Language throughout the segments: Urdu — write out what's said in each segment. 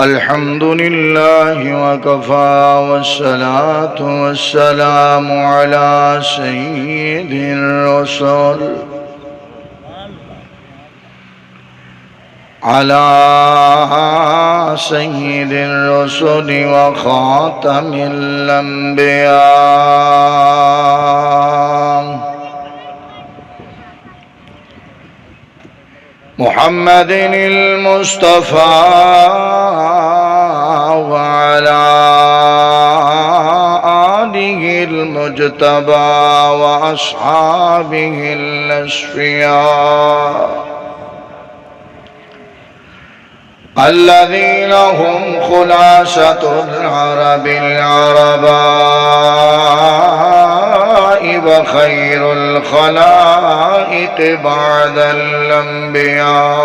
الحمد لله وكفى والصلاة والسلام على سيد الرسل وخاتم الأنبياء محمد المصطفى وعلى آله المجتبى وأصحابه الأصفياء الذين هم خلاصة العرب العرباء وخير الخلائق بعد الأنبياء.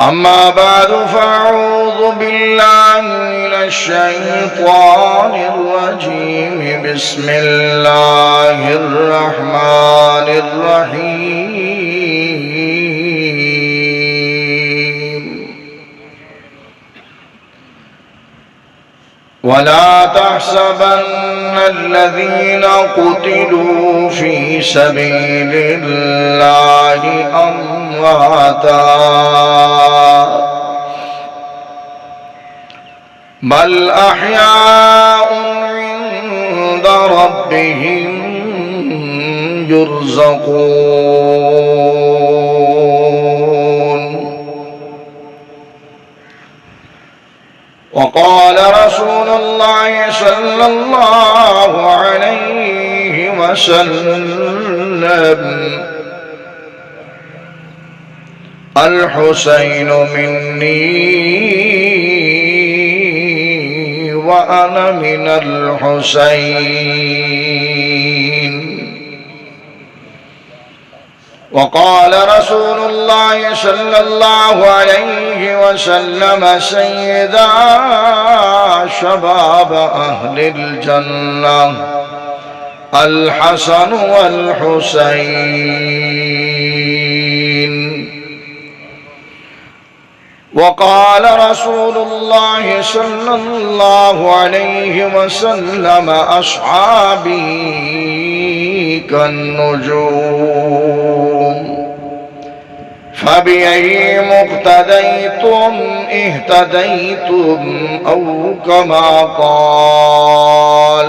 أما بعد فأعوذ بالله من الشيطان الرجيم. بسم الله الرحمن الرحيم. ولا تحسبن الذين قتلوا في سبيل الله أمواتا بل أحياء عند ربهم يرزقون. وقال رسول الله صلى الله عليه وسلم: الحسين مني وأنا من الحسين. وقال رسول الله صلى الله عليه وسلم: سيدا شباب أهل الجنة الحسن والحسين. وقال رسول الله صلى الله عليه وسلم: أصحابي كالنجوم فبأي مقتديتم اهتديتم أو كما قال.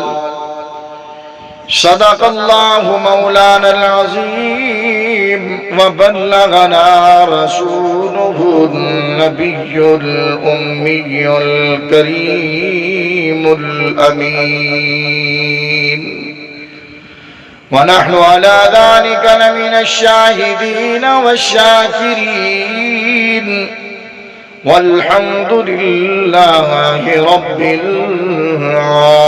صدق الله مولانا العظيم وبلغنا رسوله النبي الأمي الكريم الأمين. ونحن على ذلك لمن الشاهدين والشاكرين والحمد لله رب العالمين.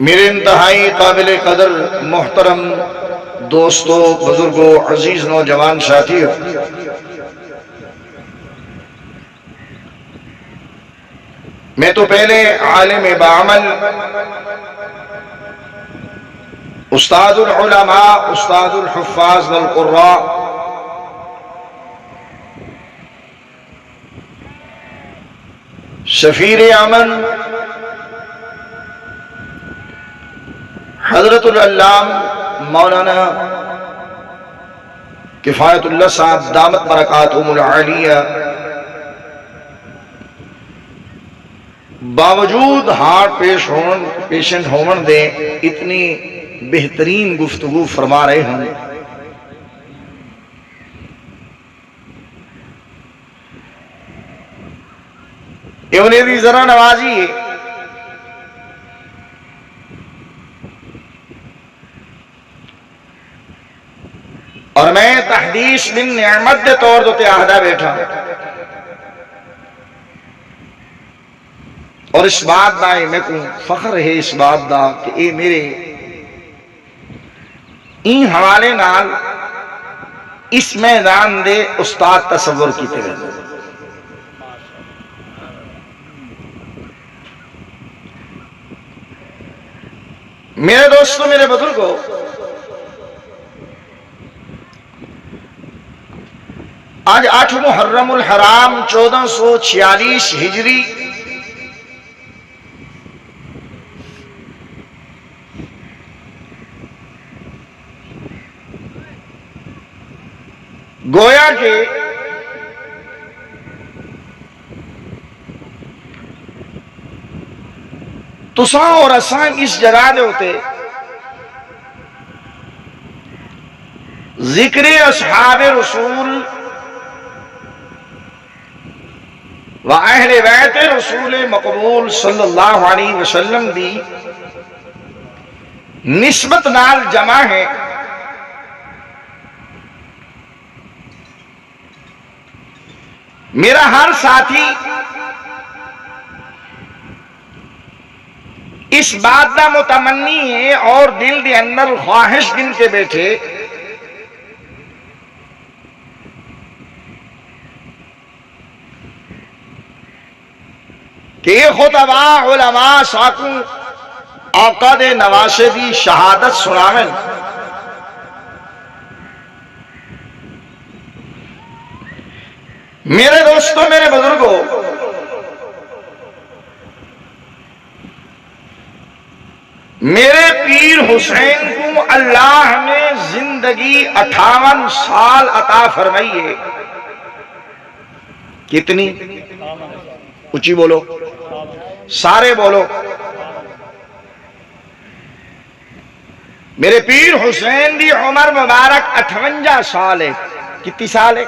میرے انتہائی قابل قدر محترم دوستوں، بزرگوں، عزیز نوجوان ساتھیوں، میں تو پہلے عالم بعمل، استاد العلماء، استاد الحفاظ والقراء، سفیر امن حضرت العلام مولانا کفایت اللہ صاحب دامت برکاتہم العالیہ، باوجود ہارٹ پیشنٹ ہون دے اتنی بہترین گفتگو فرما رہے ہیں۔ یہ انہیں بھی ذرا نوازی ہے۔ اور میں تحدیث من نعمت دے طور دو تے آہدہ بیٹھا، اور اس بات دا میں کو فخر ہے اس بات دا کہ اے میرے این حوالے نال اس میدان دے استاد تصور کی طرح۔ میرے دوستوں، میرے بزرگوں، آج 8 محرم الحرام 1446 ہجری، گویا کہ تساں اور اساں اس جگہ دے ہوتے ذکر اصحاب رسول و اہل بیت رسول مقبول صلی اللہ علیہ وسلم دی نسبت نال جمع ہے۔ میرا ہر ساتھی اس بات دا متمنی ہے اور دل دے اندر خواہش گن کے بیٹھے کہ خطبہ علماء ساکوں آقا دے نواسے دی شہادت سناویں۔ میرے دوستوں، میرے بزرگوں، میرے پیر حسین کو اللہ نے زندگی 58 سال عطا فرمائی ہے۔ کتنی؟ اونچی بولو، سارے بولو۔ میرے پیر حسین دی عمر مبارک 58 سال ہے۔ کتنی سال ہے؟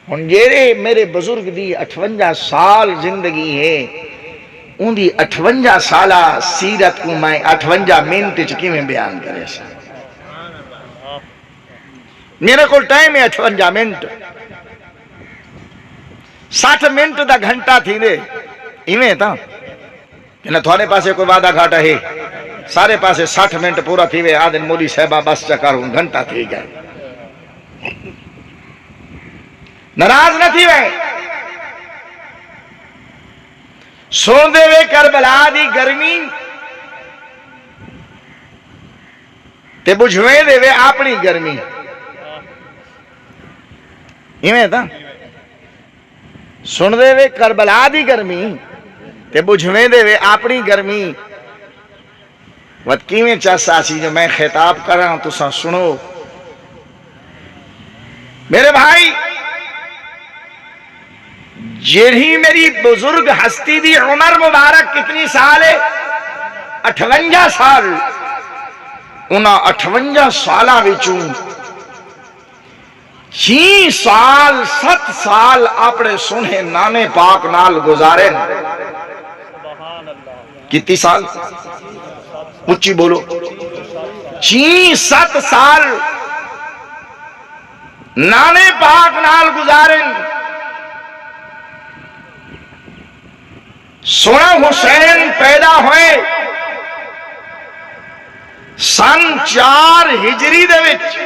میرے بزرگ دی 58 سال زندگی ہے، ان دی 58 سالہ سیرت کو میں 58 منٹ چکی میں بیان کرے سا۔ میرے کو ٹائم ہے 58 منٹ، 60 منٹ دا گھنٹہ تھی دے ایویں تھا کہ نہ تھوڑے پاسے کوئی وعدہ گھاٹا ہے، سارے پاسے 60 منٹ پورا تھی وے آدھن مولی صاحبہ بس چکر ہوں گھنٹہ تھی گئے، ناراض نہ تھی وے۔ سن دے وے کربلا دی گرمی تے بجھویں دے وے اپنی گرمی، ایویں تھا۔ سن دے وے کربلا دی گرمی تے بجھویں دے وے اپنی گرمی۔ وقت کیویں چاہتا سی جو میں خطاب کر رہا ہوں تو سنو میرے بھائی۔ جیڑھی میری بزرگ ہستی دی عمر مبارک کتنی سال ہے؟ 58 سال۔ انہاں 58 سالہ وچوں 6 سال 7 سال اپنے سنے نانے پاک نال گزارے۔ کتنی سال؟ اونچی بولو۔ 6 7 سال نانے پاک نال گزارے۔ سونا حسین پیدا ہوئے سن 4 ہجری دے وچ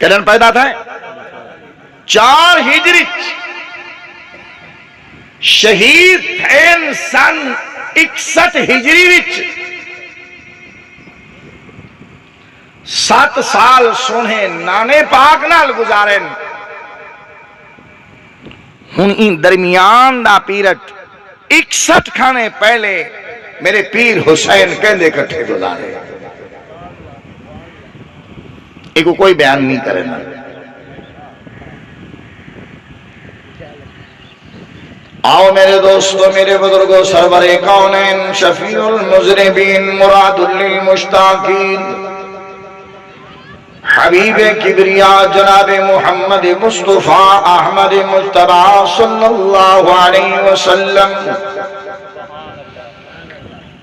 کدن پیدا تھا 4 ہجری شہید تھے سن 61 ہجری وچ 7 سال سونے نانے پاک نال گزارے ہن ان درمیان دا پیرٹ 61 کھانے پہلے میرے پیر حسین کہندے کٹھے گزارے ایک کوئی بیان نہیں کرے نا آؤ میرے دوستو میرے بزرگوں سرور کونین شفیع المذنبین مراد للمشتاقین حبیب کبریاء جناب محمد مصطفیٰ احمد مجتبیٰ صلی اللہ علیہ وسلم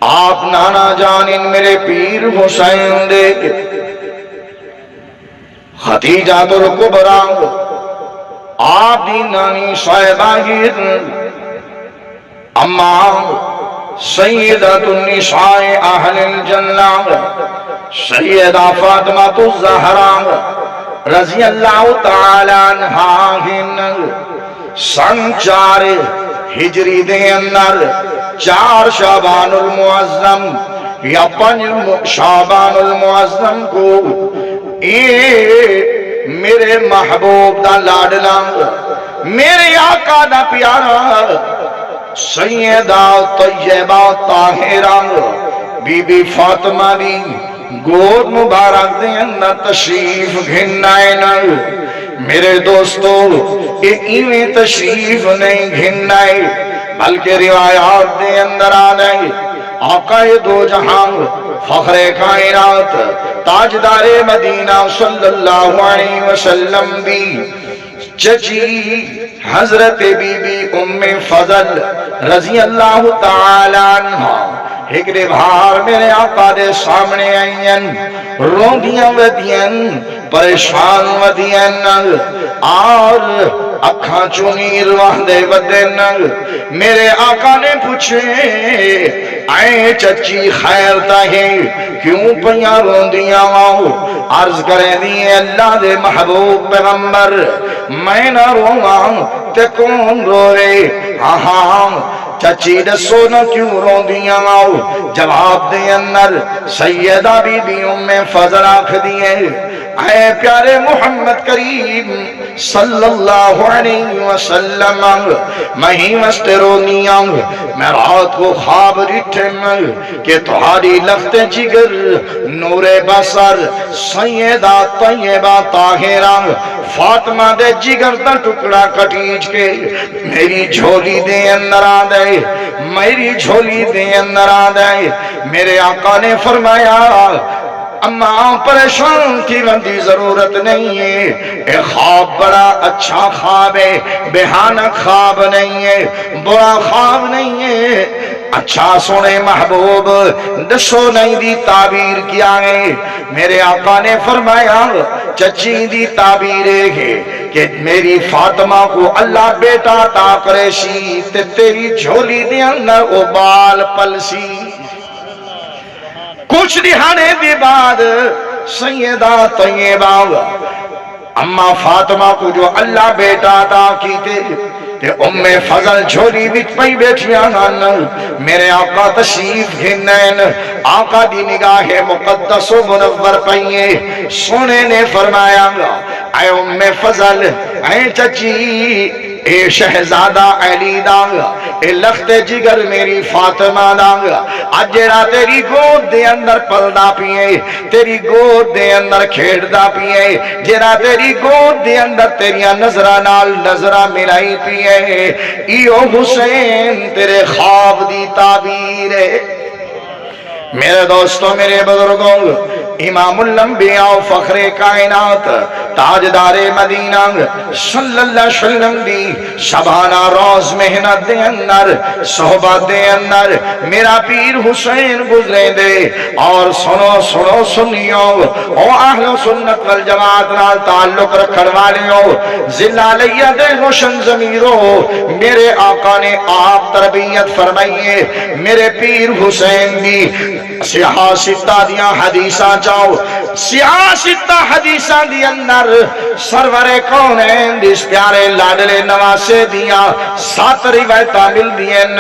آپ نانا جانن میرے پیر حسین دے خدیجہ الکبریٰ آپ دی نانی صاحبہ اماں سیدۃ النساء اہل الجنہ سیدہ فاطمہ الزہرا رضی اللہ تعالی عنہا سن 4 ہجری دے اندر 4 شعبان المعظم یا 5 شعبان المعظم کو میرے محبوب دا لاڈلا میرے آقا دا پیارا سیدہ طیبہ طاہرہ بی بی فاطمہ دی گود مبارک دے اندر تشریف گھنائے میرے دوستو ایویں تشریف نہیں گھنائے بلکہ روایات دے اندر آنے آقا دو جہان فخر کائنات تاجدار مدینہ صلی اللہ علیہ وسلم دی چچی حضرت بی بی ام فضل رضی اللہ تعالی عنہ ہکڑے بھار میرے آقا دے سامنے آئین روندیاں ودیاں پریشان ودیاں اور اکھاں چونیر وحدے ودین میرے آقا نے پوچھے آئے چچی خیر تاہے کیوں پہیاں روندیاں آؤ عرض کریں دیئے اللہ دے محبوب پیغمبر میں نہ رواں تے کون روے ہاں چچی دسو نہ کیوں روندیاں آؤ جواب دے اندر سیدہ بی بی ام فضل آکھ دیئے اے پیارے محمد کریم صلی اللہ علیہ وسلم میں مست رونیاں میں رات کو خواب رٹھم کہ تمہاری لخت جگر نور بصر سیدہ طیبہ طاہرہ فاطمہ دے جگر دا ٹکڑا کٹیج کے میری جھولی دے اندر آ دے میری جھولی دے اندر آ دے میرے آقا نے فرمایا اماں پریشان کی بندی ضرورت نہیں ہے اے خواب بڑا اچھا خواب ہے بہانک خواب نہیں ہے برا خواب نہیں ہے اچھا سونے محبوب دسو نہیں دی تعبیر کیا ہے میرے آقا نے فرمایا چچی دی تعبیر ہے کہ میری فاطمہ کو اللہ بیٹا عطا کرے سی تے تیری جھولی دے اندر او بال پلسی کچھ دہانے دی بعد سیدہ طیبہ اما فاطمہ کو جو اللہ بیٹا عطا کیتے تے ام فضل جھولی وچ پئی بیٹھیاں نان میرے آقا تشریف گھنین آقا دی نگاہ مقدس و منور پئیے سونے نے فرمایا اے ام فضل اے چچی اے شہزادہ علی دانگا اے لخت جگر میری فاطمہ دانگا اجرا تیری گود دے اندر پلدا پیئے تیری گود دے اندر کھیڑدا پیئے جرا تیری گود دے اندر تیریاں نظرہ نال نظرہ ملائی پیئے ایو حسین تیرے خواب دی تعبیر ہے میرے دوستوں میرے بزرگوں امام الانبیاء فخر کائنات تاجدار مدینہ صلی اللہ علیہ وسلم دی شبانہ روز محنت دے اندر صحبت دے اندر میرا پیر حسین گزرے دے اور سنو سنو سنیو او اہل سنت والجماعت نال تعلق رکھن والیو زلالیا دے روشن ضمیرو میرے آقا نے آپ تربیت فرمائیے میرے پیر حسین دی سیاستہ دیاں حدیثاں جاؤ سیاستہ حدیثاں دی اندر سرور کونین جس پیارے لاڈلے نواسے دیاں 7 روایتاں مل دین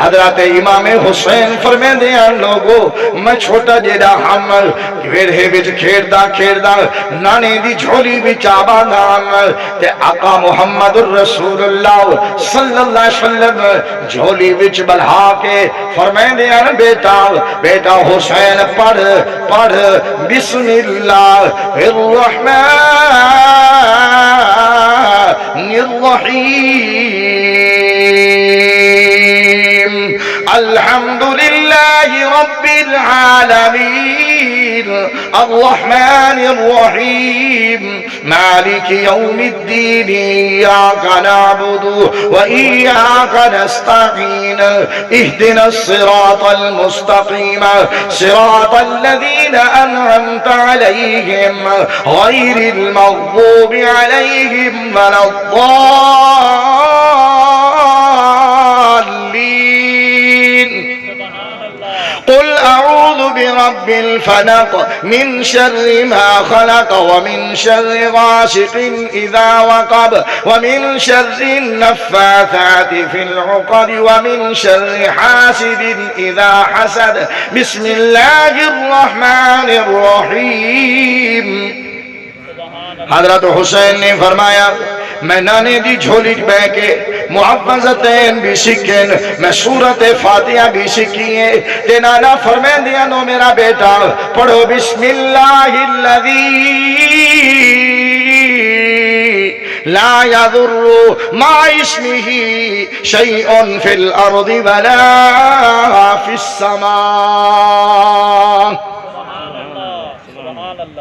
حضرت امام حسین فرمے دیاں لوگو میں چھوٹا جیڑا ہم ویڑھے وچ کھیڑدا نانے دی جھولی وچ آبادان تے آقا محمد الرسول اللہ صلی اللہ علیہ وسلم جھولی وچ بلہا کے فرمے دیاں بیٹا حسین پڑھ بسم اللہ الرحمن الرحیم الحمدللہ رب العالمین الرحمن الرحیم مالک یوم الدین ایاک نعبد و ایاک نستعین اہدنا الصراط المستقیم صراط الذین انعمت علیہم غیر المغضوب علیہم ولا الضالین قل اعوذ برب الفلق من شر ما خلق ومن شر غاسق اذا وقب ومن شر النفاثات في العقد ومن شر حاسد اذا حسد بسم الله الرحمن الرحیم حضرت حسین نے فرمایا میں نانے دی جھولی بہ کے محفظتین بھی سکھیں میں سورت فاتحہ بھی سکھیں تے نانا فرمائیں دیا نو میرا بیٹا پڑھو بسم اللہ الذی لا يضر مع اسمه شيء في الأرض ولا في السماء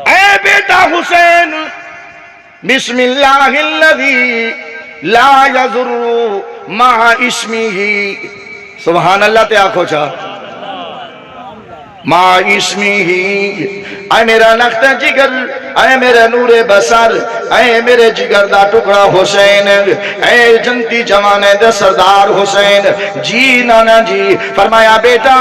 اے بیٹا حسین بسم اللہ الذی لا یضر مع اسمہ سبحان اللہ تے آنکھو چاہ مع اسمہ اے میرا نختہ جگر اے میرے نور بسر اے میرے جگر دا ٹکڑا حسین اے جنتی جوانے دا سردار حسین جی نانا جی فرمایا بیٹا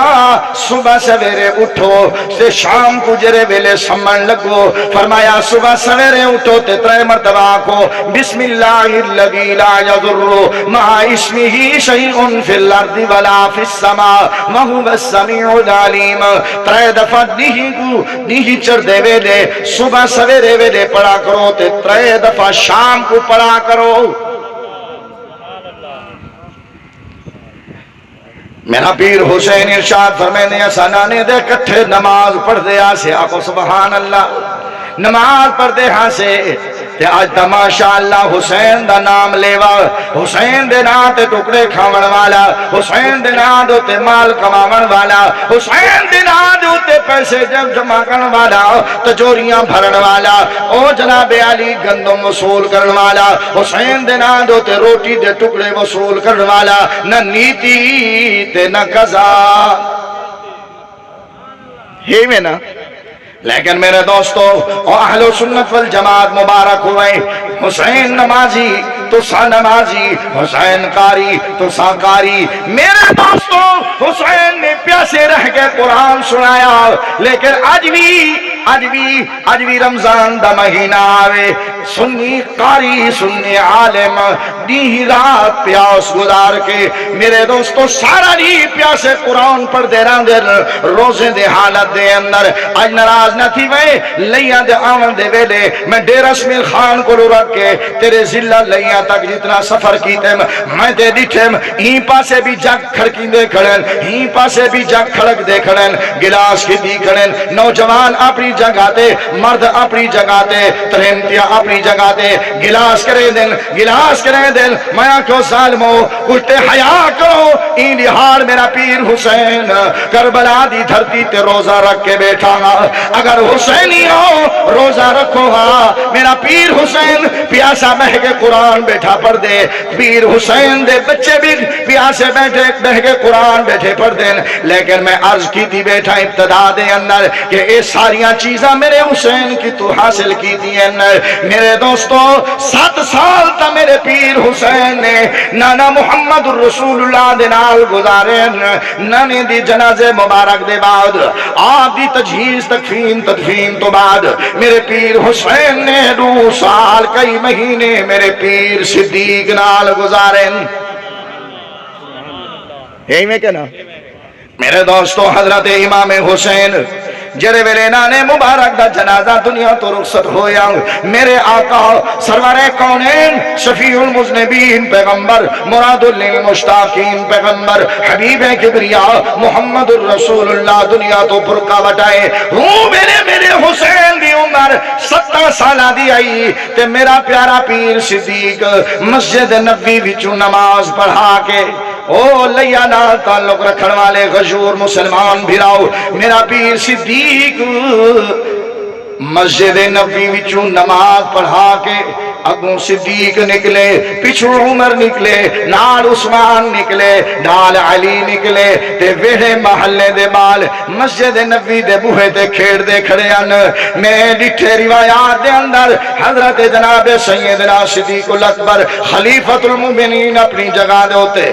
صبح سویرے اٹھو سے شام کو جرے ویلے سمن لگو فرمایا صبح سویرے اٹھو تے 3 مرتبہ کو بسم اللہ الذی لا یضر مع اسمہ شیء فی الارض ولا فی السماء وهو السمیع العلیم 3 دفعہ نہیں چڑھ دے ویلے صبح سویرے ویلے پڑھا کرو تے 3 دفعہ شام کو پڑھا کرو میرا پیر حسین ارشاد فرمینے سنانے دے کٹھے نماز پڑھ دے آسے آقو سبحان اللہ نماز پڑھ دے ہاں سے تے آج تا ماشاءاللہ حسین دا نام لیوا حسین دے نام تے ٹکڑے کھاون والا حسین دے نام تے مال کماون والا حسین دے نام تے پیسے جمع کرن والا تجوریاں بھرن والا او جناب علی گندم وصول کرن والا حسین دے نام تے روٹی دے ٹکڑے وصول کرن والا نہ نیتی تے نہ قضا ہی میں نا لیکن میرے دوستو اہل سنت والجماعت مبارک ہوئے حسین نمازی تو سا نمازی حسین قاری تو سا قاری میرے دوستو حسین نے پیاسے رہ کے قرآن سنایا لیکن آج بھی رمضان دا مہینہ آوے سنی قاری سنی عالم دی رات پیاس گزار کے میرے دوستو سارا نہیں پیاسے قرآن پڑھ دے رہاں دے روزے دے حالت دے اندر آج نراز نہ تھی میں لیاں دے آمن دے ویلے میں ڈیرہ اسمیل خان کو رو رکھ کے تیرے ذلہ لیاں تک جتنا سفر کیتے میں دے دیٹھے ہی پاسے بھی جگ کھڑکی دے کھڑن ہی پاسے بھی جگ کھڑک دے کھڑن گلاس کی دی کھڑن نوجوان اپنی جگہ تے مرد اپنی جگہ تے ترہمتیا اپنی جگہ تے گلاس کرے دن میں کیوں ظالمو الٹے حیا کرو این دہاڑ میرا پیر حسین کربلا دی دھرتی تے روزہ رکھ کے بیٹھا گا اگر حسینی ہو روزہ رکھو گا میرا پیر حسین پیاسا بہ کے قرآن بیٹھا پڑھ دے پیر حسین دے بچے بھی پیاسے بیٹھے بہ کے قرآن بیٹھے پڑھ دیں لیکن میں عرض کی تھی بیٹھا ابتدا دے اندر کہ اے ساریاں چیزاں میرے حسین کی تو حاصل کی تھی میرے دوستو 7 سال تا میرے پیر حسین نے نانا محمد الرسول اللہ دے نال گزارے نانے دی جنازے مبارک دے بعد آپ دی تجہیز تدفین تو بعد میرے پیر حسین نے 2 سال کئی مہینے میرے پیر صدیق نال گزارے یہی میں کہنا میرے دوستو حضرت امام حسین جڑے ویلے نانے مبارک دا جنازہ دنیا تو رخصت ہویا میرے آقا سرور کونین شفیع المذنبین پیغمبر مراد للمشتاقین پیغمبر حبیب کبریاء محمد الرسول اللہ دنیا تو فرقہ بٹائے ہوں میرے حسین دی عمر 17 سالہ دی آئی تے میرا پیارا پیر صدیق مسجد نبوی وچوں نماز پڑھا کے او لیا نال تعلق رکھن والے غشور مسلمان بھراؤ میرا پیر صدیق مسجد نبوی وچوں نماز پڑھا کے اگوں صدیق نکلے پچھو عمر نکلے نال عثمان نکلے نال علی نکلے تے ویڑے محلے دے بال مسجد نبوی دے بوہے تے کھیڑ دے کھڑے ان میں ڈٹھے روایات دے اندر حضرت جناب سیدنا صدیق الاکبر خلیفۃ المومنین اپنی جگہ دے ہوتے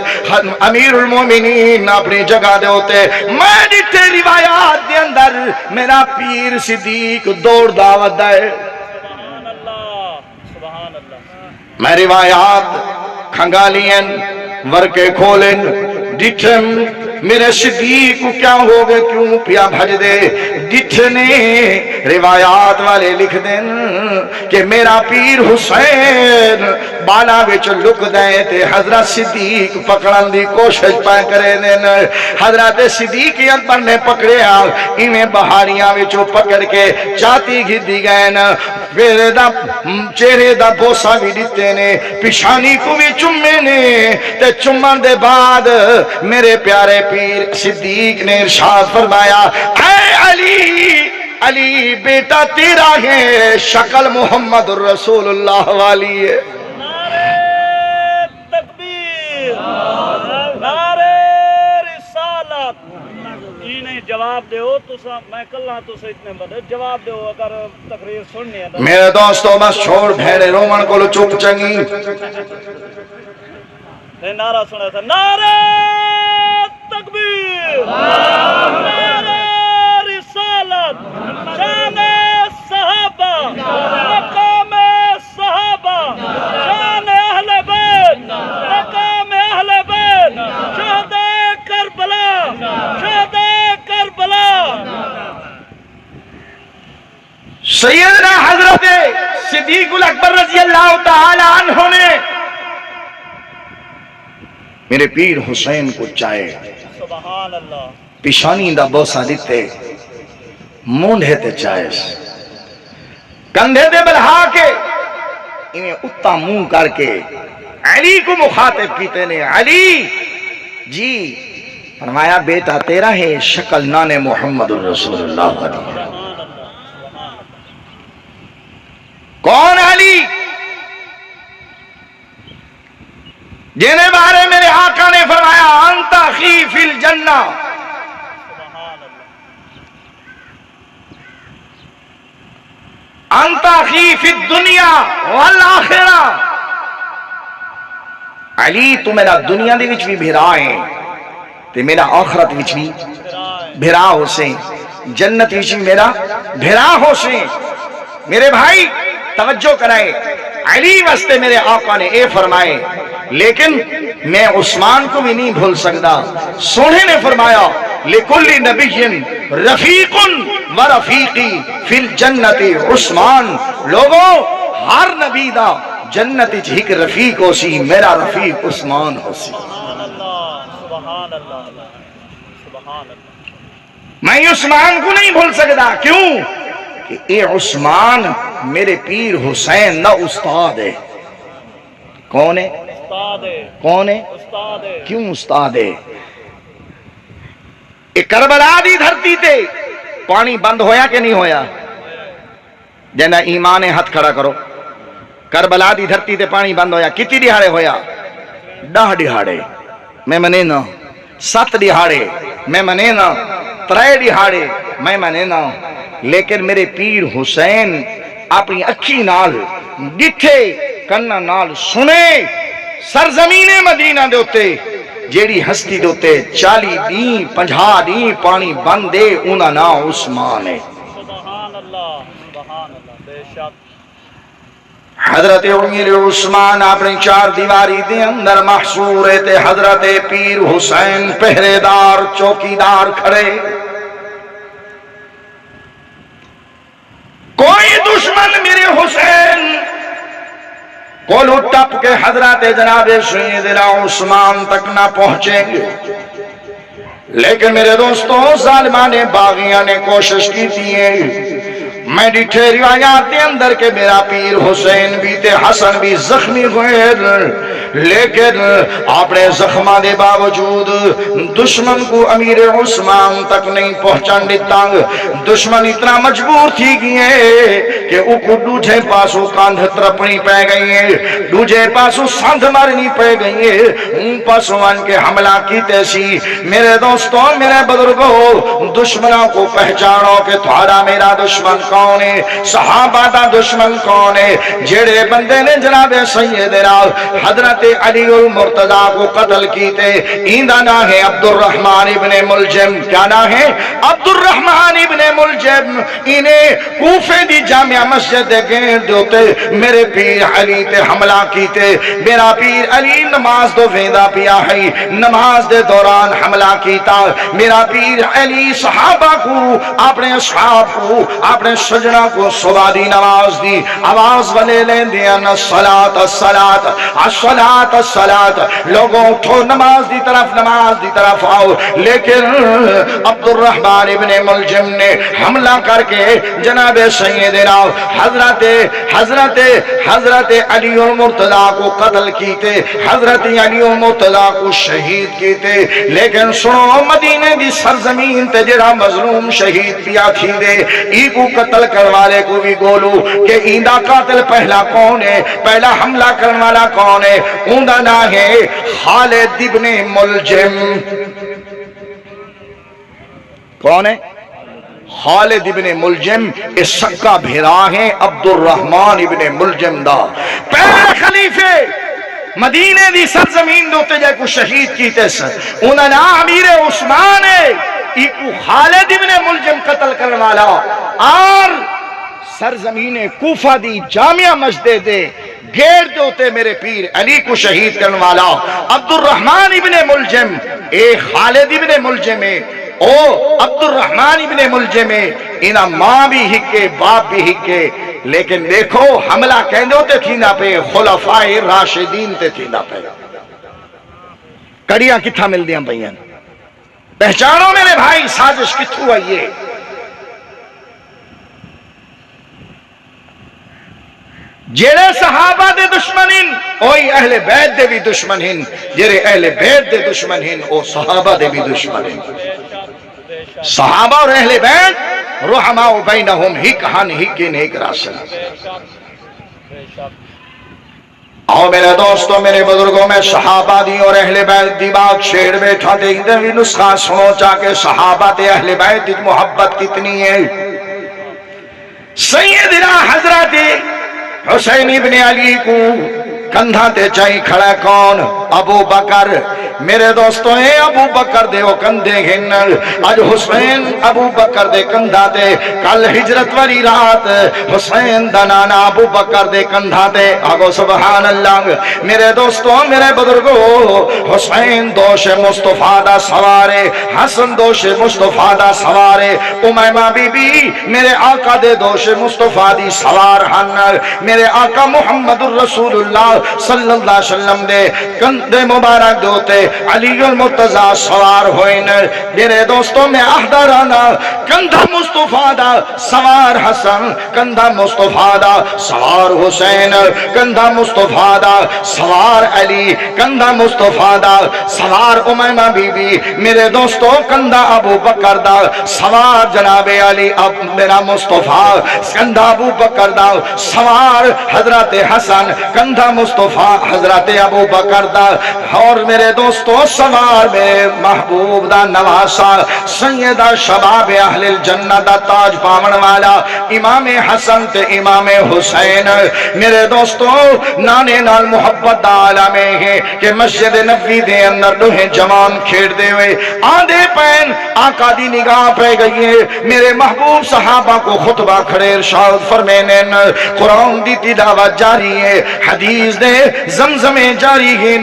امیر المومنین اپنی جگہ دے ہوتے میں ڈٹھے روایات دے اندر میرا پیر صدیق دوڑ دعوت دائے میں روایات کھنگالین ورکے کھولن ڈٹھن میرے صدیق کو کیا ہو گئے کیوں پیا بھج دے ڈٹھنے روایات والے لکھ دیں کہ میرا پیر حسین بالا وچ لک دیں تے حضرت صدیق پکڑن دی کوشش پائے کرے دیں حضرت صدیق اکبر نے پکڑیا انہیں بہاریاں وچوں پکڑ کے چاتی گھدی گئے چہرے دا بوسا بھی دیتے نے پشانی کو بھی چمے نے تے چمن دے بعد میرے پیارے پیر صدیق نے ارشاد فرمایا اے علی بیٹا تیرا ہے شکل محمد الرسول اللہ والی ہے نعرہ تکبیر نعرہ رسالت انہیں جواب دے ہو تو میں کلہ تو سے اتنے بدے جواب دے ہو اگر تقریر سننی ہے میرے دوستو بس چھوڑ بھیڑے رومن کو لو چپ چنگی نعرہ سنا تھا نعرہ تکبیر نعرہ رسالت شان صحابہ مقام صحابہ شان اہل بیت مقام اہل بیت شہداء کربلا سیدنا حضرت صدیق الاکبر رضی اللہ تعالی عنہ نے میرے پیر حسین کو چاہے سبحان اللہ پیشانی دا بوسا دیتے مونڈے تے چاہیس کندھے دے بلہا کے انہیں اتا منہ کر کے علی کو مخاطب کیتے نے علی جی فرمایا بیٹا تیرا ہے شکل نان محمد الرسول اللہ علیہ کون علی جنہیں بارے میرے آقا نے فرمایا انت اخی فی الجنہ انت اخی فی الدنیا والآخرہ علی تو میرا دنیا دے وچ بھی بھرا ہے تے میرا آخرت وچ بھی بھرا ہو سے جنت وچ بھی میرا بھرا ہو سے میرے بھائی توجہ کرائے علی واسطے میرے آقا نے اے فرمائے لیکن میں عثمان کو بھی نہیں بھول سکتا سونے نے فرمایا لِكُلِّ نَبِيٍ رَفِيقٌ وَرَفِيقِي فِي الْجَنَّةِ عثمان لوگوں ہر نبی دا جنت ایک رفیق ہو سی میرا رفیق عثمان ہو سی سبحان اللہ میں عثمان کو نہیں بھول سکتا کیوں کہ اے عثمان میرے پیر حسین نہ استاد ہے. کون ہے؟ استاد ہے. کون ہے؟ استاد ہے. کیوں استاد ہے؟ اے کربلا دی دھرتی تے پانی بند ہویا کہ نہیں ہویا؟ جنہ ایمان ہاتھ کھڑا کرو. کربلا دی دھرتی تے پانی بند ہویا کتی دہاڑے ہویا؟ 10 دہاڑے. میں منے نا 7 دہاڑے. میں منے نا 3 دہاڑے. میں منے نا. لیکن میرے پیر حسین اپنی اکھی نال ڈٹھے کنا نال سنے سرزمین مدینہ دے اتے جیڑی ہستی دے اتے 40 دین 50 دین پانی بند دے انہا نام عثمان ہے. سبحان اللہ. سبحان اللہ. بے شک. حضرت امیر عثمان اپنی 4 دیواری دے اندر محصور ہے تے حضرت پیر حسین پہرے دار چوکیدار کھڑے. کوئی دشمن میرے حسین کولو ٹپ کے حضرت جناب سیدنا عثمان تک نہ پہنچیں گے. لیکن میرے دوستوں ظالمان باغیاں نے کوشش کی تھی. میں ڈٹھے روایات کے اندر کہ میرا پیر حسین بھی تے حسن بھی زخمی ہوئے لیکن اپنے زخمہ دے باوجود دشمن کو امیر عثمان تک نہیں پہنچان دیتا. دشمن اتنا مجبور تھی گئے کہ او کو دوجھے پاسو کاندھ ترپنی پہ گئی ہے, دوجھے پاسو سندھ مارنی پہ گئی ہے, ان پاسو ان کے حملہ کی تیسی. میرے دوستوں میرے بزرگوں دشمنوں کو پہچانو کہ تھوڑا میرا دشمن کون ہے, صحابہ دا دشمن کون ہے. جڑے بندے نے جناب سیدنا حضرت علی المرتضیٰ کو قتل کیتے ایندہ نام ہے عبد الرحمن ابن ملجم. کیا نام ہے؟ عبد الرحمن ابن ملجم. انہیں کوفے دی جامعہ مسجد دے گھر دوتے میرے پیر علی تے حملہ کیتے. میرا پیر علی نماز دو ویندہ پیا ہے, نماز دے دوران حملہ کیتا. میرا پیر علی صحابہ کو اپنے اصحاب کو اپنے سجنہ کو صبح دی نماز دی آواز والے لین دیا نا الصلاۃ الصلاۃ الصلاۃ الصلاۃ. لوگوں اٹھو نماز دی طرف آؤ. لیکن عبد الرحمن ابن ملجم نے حملہ کر کے جناب سیدنا حضرت علی المرتضیٰ کو قتل کیتے, حضرت علی المرتضیٰ کو شہید کیتے. لیکن سنو مدینے دی سرزمین تے جڑا مظلوم شہید پیا تھی دے ای کو قتل کروالے کو بھی گولو کہ ایندہ قاتل پہلا کون ہے, پہلا حملہ کرنے والا کون ہے. اوندا نام ہے خالد ابن ملجم. کون ہے؟ خالد ابن ملجم. اس سکا بھیرا ہے عبد الرحمن ابن ملجم دا. پہلے خلیفے مدینے دی سرزمین دوتے جائے کو شہید کیتے سن. انہا نام امیر عثمان ہے. ایکو خالد ابن ملجم قتل کرنے والا اور سرزمین کوفہ دی جامعہ مسجد دے گیر دوتے میرے پیر علی کو شہید کرنے والا عبد الرحمن ابن ملجم. اے خالد ابن ملجم ہے, او عبد الرحمن ابن ملجم ہے. انہا ماں بھی ہکے باپ بھی ہکے. لیکن دیکھو حملہ کہنے ہوتے تھی نہ پہ خلفاء راشدین تے تھی نہ پہ. کڑیاں کتھا مل دیاں بھائیاں, پہچانو میرے بھائی سازش کتھو آئیے. جڑے صحابہ دے دشمن ہن اوہی اہل بیت دے بھی دشمن ہن, جڑے اہل بیت دے دشمن ہن او صحابہ دے بھی دشمن ہن. صحابہ اور اہل بیت رحماء بینہم ہک ہن ہکن ہک راسل. اور میرے دوستوں میرے بزرگوں میں صحابہ دی اور اہل بیت دی بات شیر بیٹھا دے اندر بھی نسخہ سنو چاکے صحابہ تے اہل بیت دی محبت کتنی ہے. سیدنا حضرت حسین ابن علی کو کندھا تے چاہی کھڑا کون؟ ابو بکر. میرے دوستوں اے ابو بکر دے وہ کندھے گھن آج حسین ابو بکر دے کندھا تے. کل ہجرت والی رات حسین دا نانا ابو بکر دے کندھا تے. آگو سبحان اللہ. میرے دوستوں میرے بزرگوں حسین دوش مصطفیٰ دا سوارے, حسن دوش مصطفیٰ دا سوارے, امیمہ بی بی میرے آقا دے دوش مصطفیٰ دی سوار ہن. میرے آقا محمد الرسول اللہ صلی اللہ علیہ وسلم دے کندھے مبارک دوتے علی المرتضی سوار ہوئے نے میرے دوستوں میں احضرانا کندھا مصطفیٰ دا سوار حسن کندھا مصطفیٰ دا سوار حسین کندھا مصطفیٰ دا سوار علی کندھا مصطفیٰ دا سوار امیمہ بی بی میرے دوستوں کندھا ابو بکر دا سوار جناب علی اب میرا مصطفیٰ کندھا ابو بکر دا سوار حضرت حسن کندھا مصطفیٰ حضرت ابو بکر دا اور میرے دوستوں سوار میرے محبوب دا نواسا سیدہ شباب اہل الجنہ دا تاج پاون والا امام حسن تے امام حسین میرے دوستوں نانے نال محبت دا عالم ہے کہ مسجد نبوی دے اندر دوہیں جوان کھیڑ دے ہوئے آدھے پین آقا دی نگاہ پہ گئی ہے میرے محبوب صحابہ کو خطبہ کھڑے ارشاد فرمینے قرآن دی تلاوت جاری ہے حدیث دے زمزمیں جاری ہیں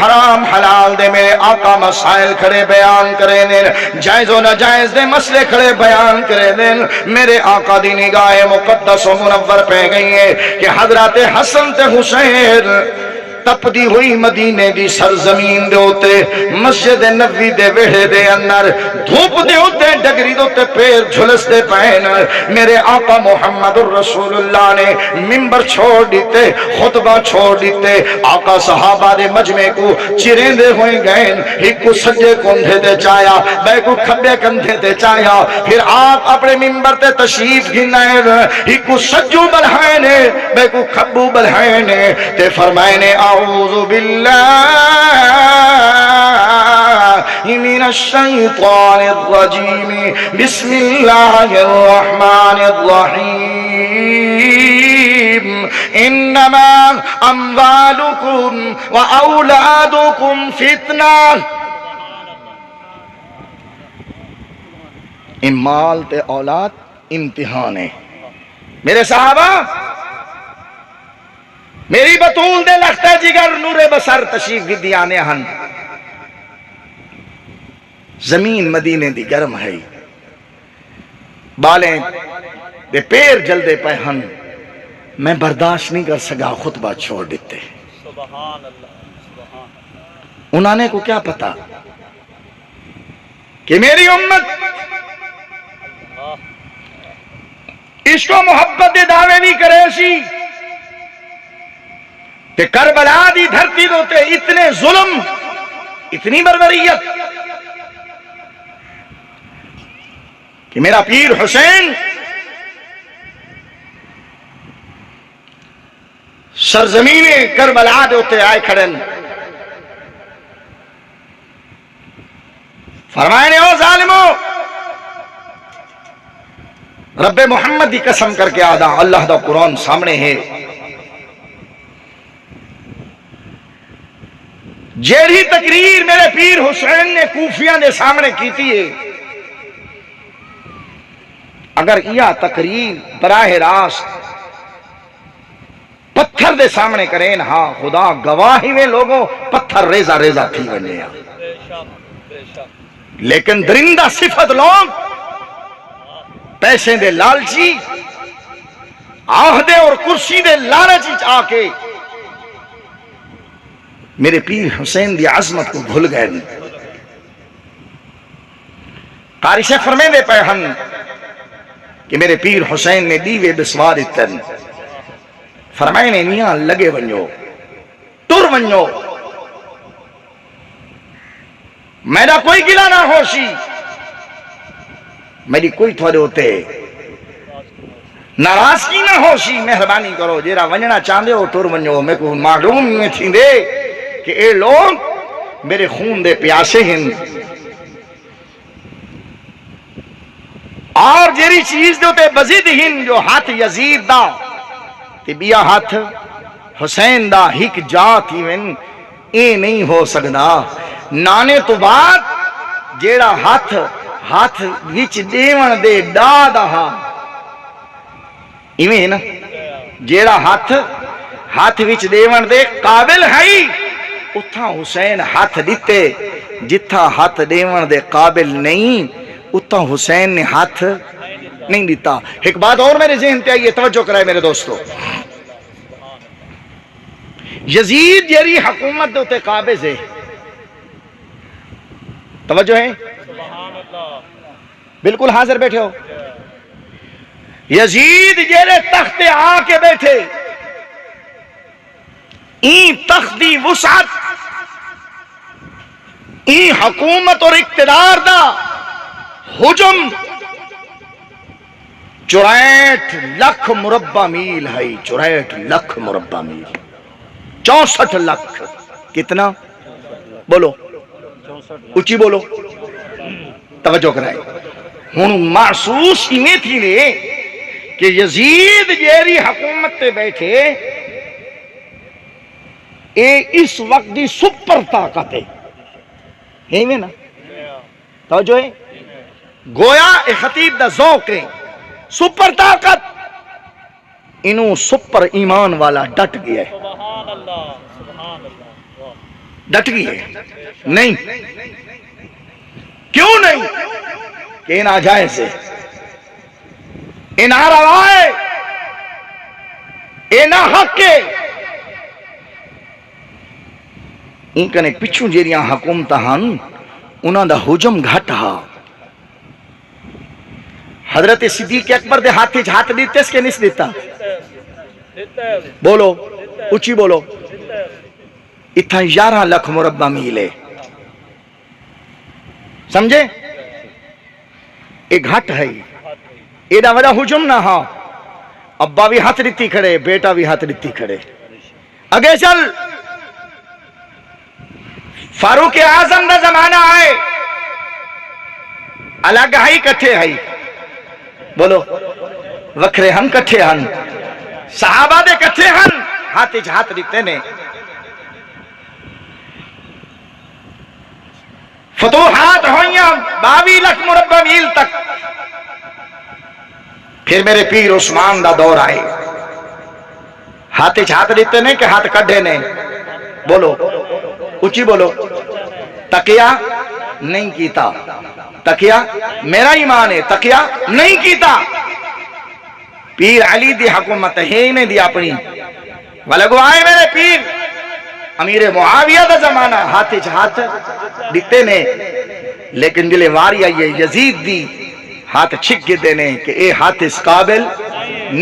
حرام حلال دے میرے آقا مسائل کھڑے بیان کرے دیں جائز و ناجائز دے مسئلے کھڑے بیان کرے دیں میرے آقا دی نگاہ مقدس و منور پہ گئی ہے کہ حضرت حسن تے حسین تپدی ہوئی مدینے دی سرزمین دے ہوتے مسجد نبوی دے ویڑے دے اندر دھوپ دے ہوتے ڈگری دے ہوتے پیر جھلس دے پہن میرے آقا محمد الرسول اللہ نے منبر چھوڑ دیتے خطبہ چھوڑ دیتے آقا صحابہ دے مجمع کو چرین دے ہوئے گئے ایک کو سجے کندھے دے چایا بے کو کھبے کندھے دے چایا پھر آپ اپنے منبر تے تشریف گھنائے ایک کو سجو بلہائنے بے کو کھبو بلہائنے تے فرمائنے اعوذ باللہ من الشیطان الرجیم بسم اللہ الرحمن الرحیم انما اموالکم و اولادکم فتنہ مال تے اولاد امتحان ہے میرے صحابہ میری بطول دے لگتا جگر نور بسر تشریف کی دیانے ہن زمین مدینے دی گرم ہے بالیں دے پیر جلدے پہ ہن میں برداشت نہیں کر سکا خطبہ چھوڑ دیتے سبحان اللہ سبحان اللہ انہوں نے کو کیا پتا کہ میری امت عشق و محبت دے دعوے نہیں کرے سی کہ کربلا دی دھرتی دوتے اتنے ظلم اتنی بربریت کہ میرا پیر حسین سرزمین کربلا دوتے آئے کھڑن فرمائنے او ظالمو رب محمد دی قسم کر کے آدھا اللہ دا قرآن سامنے ہے جیڑی تقریر میرے پیر حسین نے کوفیاں دے سامنے کی تھی ہے اگر یہ تقریر براہ راست پتھر دے سامنے کریں ہاں خدا گواہی میں لوگوں پتھر ریزہ ریزہ تھی بنے لیکن درندہ صفت لوگ پیسے دے لالچی عہدے اور کرسی دے لالچی آ کے میرے پیر حسین دی عظمت کو بھول گئے قاری سے فرمے دے پہ ہن کہ میرے پیر حسین نے دیوے بسوار اتن فرمائے نے میاں لگے بنجو تر بنجو میرا کوئی گلہ نہ ہوشی میری کوئی تھوڑے ہوتے ناراضگی نہ ہوشی مہربانی کرو جیرا ونجنا چاندے ہو تر بنجو میں کو معلوم میں تھی دے کہ اے لوگ میرے خون دے پیاسے ہیں اور جیری چیز دوتے بزید ہن جو ہاتھ یزید دا تے بیا ہاتھ حسین دا ہک جا تھی من اے نہیں ہو سکدا نانے تو بعد جیڑا ہاتھ وچ دیون دے ڈا دا ایویں نا جیڑا ہاتھ وچ دیون دے قابل ہے اتھا حسین ہاتھ دیتے جتھا ہاتھ دیون دے قابل نہیں اتھا حسین نے ہاتھ نہیں دیتا ایک بات اور میرے ذہن پہ آئیے توجہ کرائے میرے دوستو یزید جیری حکومت دوتے قابض ہے، توجہ ہے، سبحان اللہ، بالکل حاضر بیٹھے ہو، یزید جیرے تخت آ کے بیٹھے، این تخت دی وسعت، این حکومت اور اقتدار دا حجم 64 لکھ مربع میل ہے، 64 لکھ مربع میل، 64 لکھ، کتنا بولو، اچھی بولو، توجہ کرائے، ہوں محسوس ہی میں تھی نے کہ یزید جیری حکومت تے بیٹھے اے اس وقت دی سپر طاقت ہے، یہی میں نا، توجہ ہے، گویا اے خطیب دا ذوق ہے، سپر طاقت، انہوں سپر ایمان والا ڈٹ گیا ہے، سبحان اللہ، سبحان اللہ، واہ، ڈٹ گئی ہے، نہیں، کیوں نہیں، کہ یہ ناجائز ہے، یہ ناروا ہے، یہ ناحق ہے، ان کنے پچھوں جیریاں حکومتاں ہن انہاں دا حجم گھٹ ہا، حضرت صدیق اکبر دے ہاتھ ہاتھ دیتے اس کے نہیں دیتا، بولو اچھی بولو، اتھا 11 لکھ مربع میل ہے، سمجھے، ایک گھٹ ہے، ایڈا وڈا حجم نہ ہاں، ابا بھی ہاتھ دیتی کھڑے، بیٹا بھی ہاتھ دیتی کھڑے، اگے چل فاروق اعظم دا زمانہ آئے، الگ ہائی کٹھے ہائی، بولو وکھرے ہن کٹھے ہن، صحابہ دے کٹھے ہن، ہاتھ دیتے نے، فتوحات ہوئیاں 22 لکھ مربع میل تک، پھر میرے پیر عثمان دا دور آئے، ہاتھ دیتے نے کہ ہاتھ کڈھے نے، بولو اچھی بولو، تقیہ نہیں کیتا، تقیہ میرا ایمان ہے، تقیہ نہیں کیتا، پیر علی دی حکومت ہے ہی نہیں دی اپنی، ولگو آئے میرے پیر امیر معاویہ دا زمانہ، ہاتھ دیتے نے، لیکن جلے واری آئیے یزید دی ہاتھ چھک گئے نے کہ اے ہاتھ اس قابل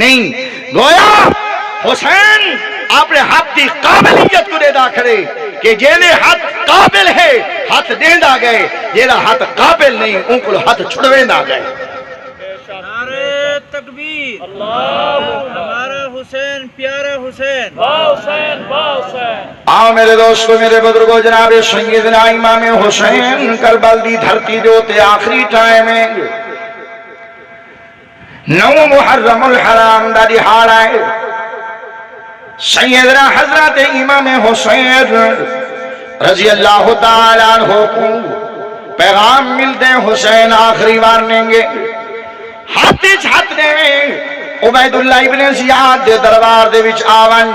نہیں، گویا حسین اپنے ہاتھ دی قابلیت کو دے دا کھڑے کہ جیلے ہاتھ قابل ہے ہاتھ دے دا گئے، جیلے ہاتھ قابل نہیں ان کو ہاتھ چھڑوے دا گئے، نعرہ تکبیر، اللہ، ہمارا حسین، پیارا حسین، واہ حسین، واہ حسین، آؤ میرے دوستو، میرے بزرگو، جناب سیدنا امام حسین کربل دی دھرتی دوتے آخری ٹائم ہے، 9 محرم الحرام دا دہاڑ ہے، سیدنا حضرت امام حسین رضی اللہ تعالیٰ عنہ کو پیغام ملتے، حسین آخری وارنیں گے، ہاتھ دے عبید اللہ ابن زیاد دے دربار دے وچ آون،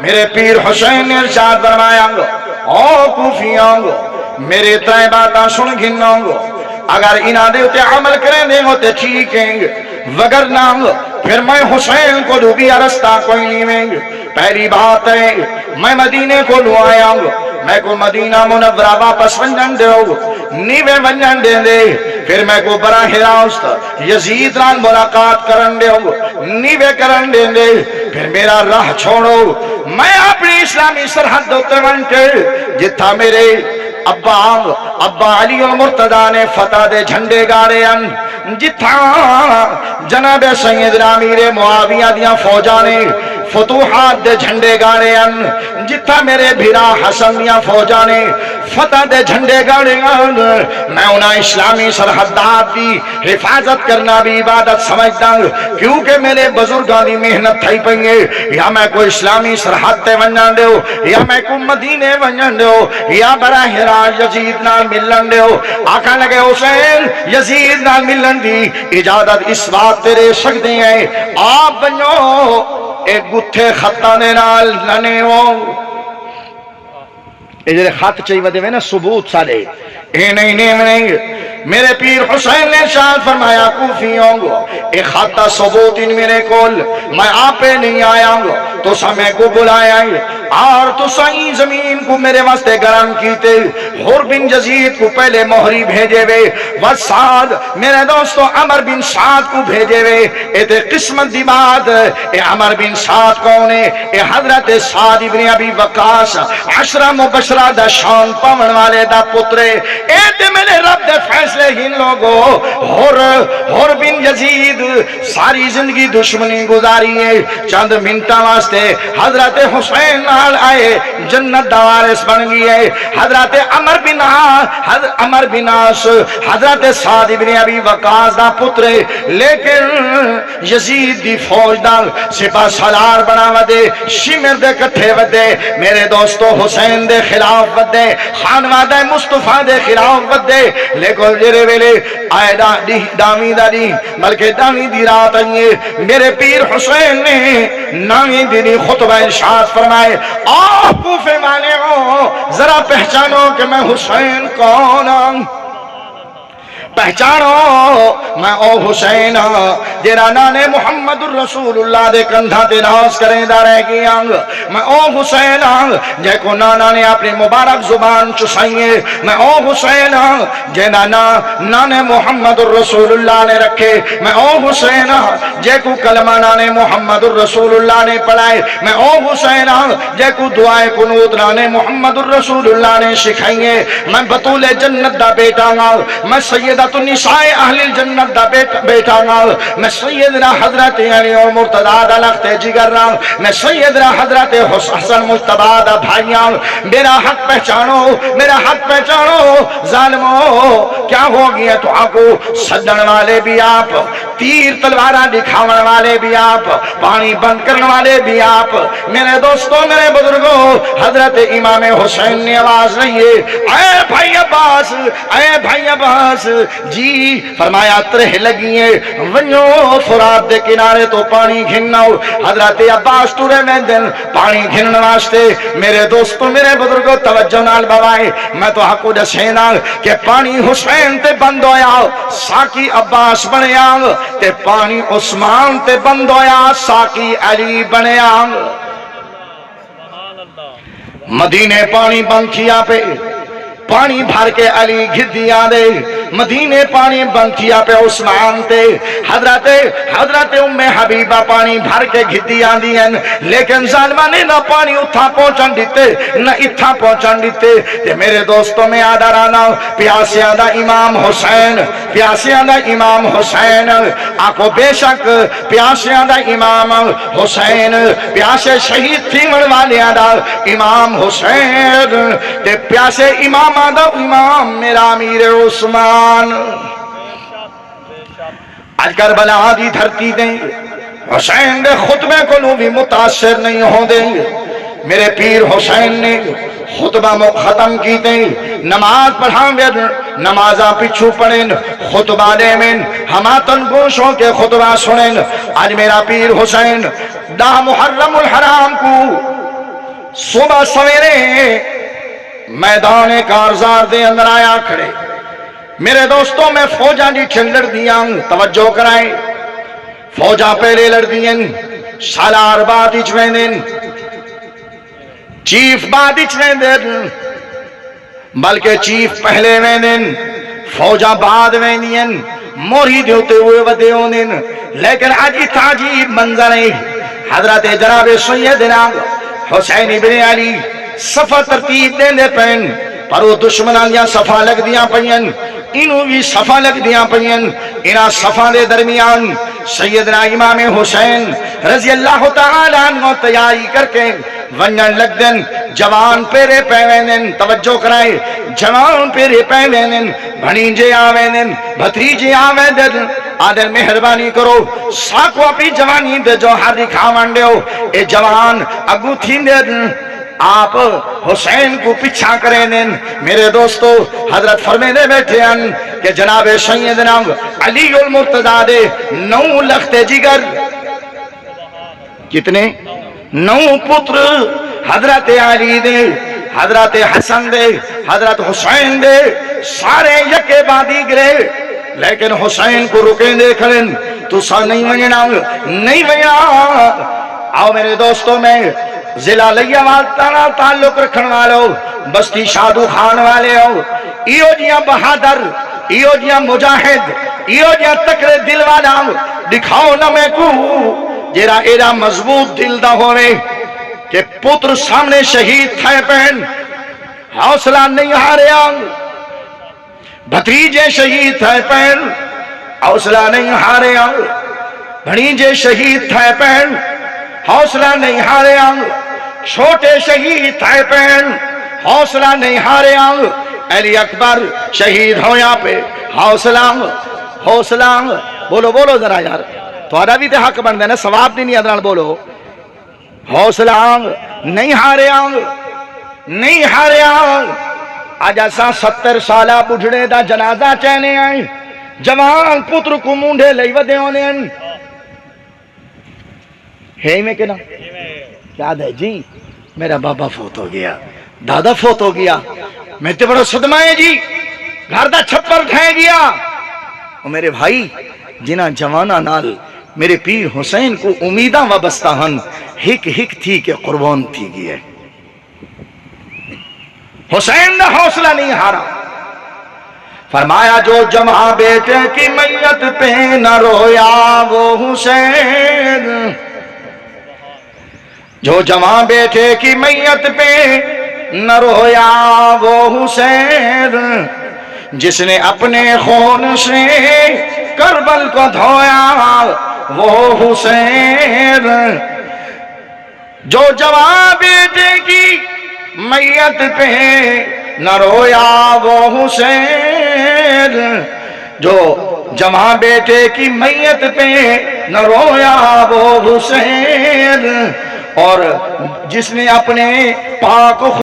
میرے پیر حسین نے ارشاد فرمایا گو، او کوفیاں گو، میرے ترے باتاں سن گھنوں گو، اگر انہاں دے اتے عمل کریں دے ہوتے ٹھیک ہیں، وگرنہ پھر میں حسین کو دوبی رستہ کوئی نہیں میں، پہلی بات ہے میں مدینے کو لو آیا ہوں، میں کو مدینہ منورہ واپس ونجن دے ہو، نیوے ونجن دے دے، پھر میں کو براہ راست یزید ران ملاقات کرن دے ہو، نیوے کرن دے دے، پھر میرا راہ چھوڑو، میں اپنی اسلامی سرحد دوتے ونٹے، جتھا میرے ابا علی المرتضیٰ نے فتح دے جھنڈے گاڑے ان، جتھا جناب سیدنا امیر معاویہ دیاں فوجاں نے فتوحات دے جھنڈے گاڑے ان، جتھا میرے بھیرا حسن دیاں فوجاں نے فتح دے جھنڈے گاڑے ان، میں انہاں اسلامی سرحدات دی حفاظت کرنا بھی عبادت سمجھتا ہوں، کیونکہ میرے بزرگاں دی محنت تھائی پنگے، یا میں کوئی اسلامی سرحد تے ونجن دے ہو، یا میں کوئی مدینے ونجن دے ہو، یا براہ راست یزید نال ملن دے ہو، آقا لگے حسین یزید نال ملن دی اجازت اس بات تیرے سکتے ہیں، آپ بنو ایک گتھے خطہ دے نال لنے ہو، اجھے خط چاہیے ودے میں نا ثبوت سارے، اے نہیں، میرے پیر حسین نے شاہد فرمایا کوفیوں گو، اے خطہ ثبوت ان میرے کول، میں آپ پہ نہیں آیا ہوں، تو سمے کو بلایا اور تو سائیں زمین کو میرے واسطے گرم کیتے حر بن یزید کو پہلے مہری بھیجے وے وسعد میرے دوستو عمر بن سعد کو بھیجے وے اے تے قسمت دی بات اے عمر بن سعد کون ہے اے حضرت سعد ابن ابی وقاص عشرہ مبشرہ دا شان پاون والے دا پترے اے تے میرے رب دے فیصلے ہی لوگو حر بن یزید ساری زندگی دشمنی گزاری ہے چند منٹا واسطے حضرت حسین نال آئے جنت دا وارث بن گئی ہے حضرت عمر بن عاص حضرت سعد ابن ابی وقاص دا پترے لیکن یزید دی فوج نال سپاہ سالار بنا ودے شمر دے کٹھے ودے میرے دوستو حسین دے خلاف ودے خانوادہ مصطفیٰ دے خلاف ودے لیکن جرے ویلے آئے دامی دا دی بلکہ دامی دی رات آئیے میرے پیر حسین نے نامی دی خطبہ ارشاد فرمائے آہ کوفے والے ہو ذرا پہچانو کہ میں حسین کون ہوں پہچانو میں او حسین جیرا نانے محمد الرسول اللہ دے کندھا تے ناز کریں دا رہ گیا میں او حسین جے کو نانا نے اپنی مبارک زبان چسائیے میں او حسین جینا نانے محمد الرسول اللہ نے رکھے میں او حسین جے کو کلمہ نانے محمد الرسول اللہ نے پڑھائے میں او حسین جے کو دعائے قنوت نانے محمد الرسول اللہ نے سکھائیے میں بطول جنت دا بیٹا میں سیدہ تو نساء اہل الجنت دا بیٹا میں سیدنا حضرت علی اور مرتضی دا لخت جگر میں سیدنا حضرت حسن مجتبی دا بھائیاں میرا حق پہچانو ظالمو کیا ہو گیا تو آپ کو سجن والے بھی آپ تیر تلوارہ دکھاون والے بھی آپ پانی بند کرنے والے بھی آپ میرے دوستوں میرے بزرگوں حضرت امام حسین نے آواز رہی ہے اے بھائی عباس جی فرمایا ترہ لگیے ونیو فرات دے کنارے تو پانی گھنناو حضرت عباس تورے میں دن پانی گھنن واسطے میرے دوستوں میرے بزرگوں توجہ نال بوائے میں تو حقو دسینا کہ پانی حسین تے بند ہویا ساکی عباس بنیا تے پانی عثمان تے بند ہویا ساکی علی بنیا مدینے پانی بند کیا پہ پانی بھر کے علی گھدیا دے مدینے پانی بند کیا پہ عثمان تے حضرت ام حبیبہ پانی بھر کے گھدیا دیا لیکن ظالمہ نے نہ پانی اتھا پہنچن دیتے نہ اتھا پہنچن دیتے تے میرے دوستوں میں آدھا رانا پیاسیاں دا امام حسین آکو بے شک پیاسیاں دا امام حسین پیاسے شہید تھی مروالیاں دا امام حسین تے پیاسے امام میرا امیر عثمان آج کربلا دی دھرتی دیں حسین دے خطبے کو نو بھی متاثر نہیں ہو دیں میرے پیر حسین نے خطبہ ختم کی دیں نماز پڑھاں نمازہ پچھو پڑھیں خطبہ دے میں ہماتن گوشوں کے خطبہ سنیں آج میرا پیر حسین دا محرم الحرام کو صبح سویرے میدان کارزار دے اندر آیا کھڑے میرے دوستوں میں فوجاں دی ٹھنڈر دیاں توجہ کرائیں فوجاں پہلے لڑ دیاں سالار بات اچھویں دن چیف بات اچھویں دن بلکہ چیف پہلے میں دن فوجاں بعد میں دیں موری دیوتے ہوئے ودیوں دن لیکن آج عجیب منظر ہے حضرت جناب سیدنا حسین ابن علی صفہ ترتیب دینے پہن پر وہ دشمنان یا صفہ لگ دیاں پہن انہوں بھی صفہ لگ دیاں پہن انہاں صفہ دے درمیان سیدنا امام حسین رضی اللہ تعالیٰ عنہ تیاری کر کے ونن لگ دن جوان پیرے پیوینن توجہ کرائے جوان پیرے پیوینن بھنیجے آوینن بھتریجے آوینن آدھر مہربانی کرو ساکو اپنی جوانی دے جو ہر دکھاوان دے ہو اے جوان اگو تھی دے آپ حسین کو پچھا کریں دن میرے دوستو حضرت فرمینے بیٹھے ہیں کہ جناب سیدنا علی المرتضی دے 9 لخت جگر کتنے 9 پتر حضرت علی دے حضرت حسن دے حضرت حسین دے سارے یکے بادی گرے لیکن حسین کو رکیں دے کھڑیں تو سا نہیں وجنا آؤ میرے دوستوں، میں ضلع لیا والا تعلق رکھن والوں، بستی شادو خان والے ہو، ایو جیاں بہادر، ایو جیاں مجاہد، ایو جیاں تکڑے دل والا دکھاؤ نہ میں کو جیرا ایرا مضبوط دل دا ہوئے کہ پتر سامنے شہید تھے پہن حوصلہ نہیں ہارے آنگ، بھتیجے شہید تھے پہن حوصلہ نہیں ہارے آنگ، بھنیجے شہید تھے پہن حوصلہ نہیں ہارے آنگ، چھوٹے شہید تھے پہن حوصلہ نہیں ہارے آنگ، علی اکبر شہید ہو یہاں پہ حوصلہ بولو بولو ذرا یار، تھوڑا بھی تے حق بن دینا، ثواب دی نہیں ادران بولو، حوصلہ نہیں ہارے آنگ، نہیں ہارے آنگ۔ آج ایسا 70 سالہ بڑھڑے دا جنازہ چہنے آئیں، جوان پتر کو مونڈے لئی ودے ہونے ہیں، ہے میں کہنا یاد ہے جی میرا بابا فوت ہو گیا، دادا فوت ہو گیا، میں تے بڑا صدمہ ہے جی، گھر دا چھپر ٹھائے گیا، اور میرے بھائی جنہ جوانا نال میرے پیر حسین کو امیداں وابستہ ہن، ہک ہک تھی کہ قربان تھی گئی ہے۔ حسین نے حوصلہ نہیں ہارا، فرمایا جو جمع بیٹے کی میت پہ نہ رویا وہ حسین، جو جمع بیٹے کی میت پہ نہ رویا وہ حسین، جس نے اپنے خون سے کربل کو دھویا وہ حسین، جو جمع بیٹے کی میت پہ نہ رویا وہ حسین، جو جمع بیٹے کی میت پہ نہ رویا وہ حسین، اور جس نے اپنے پاک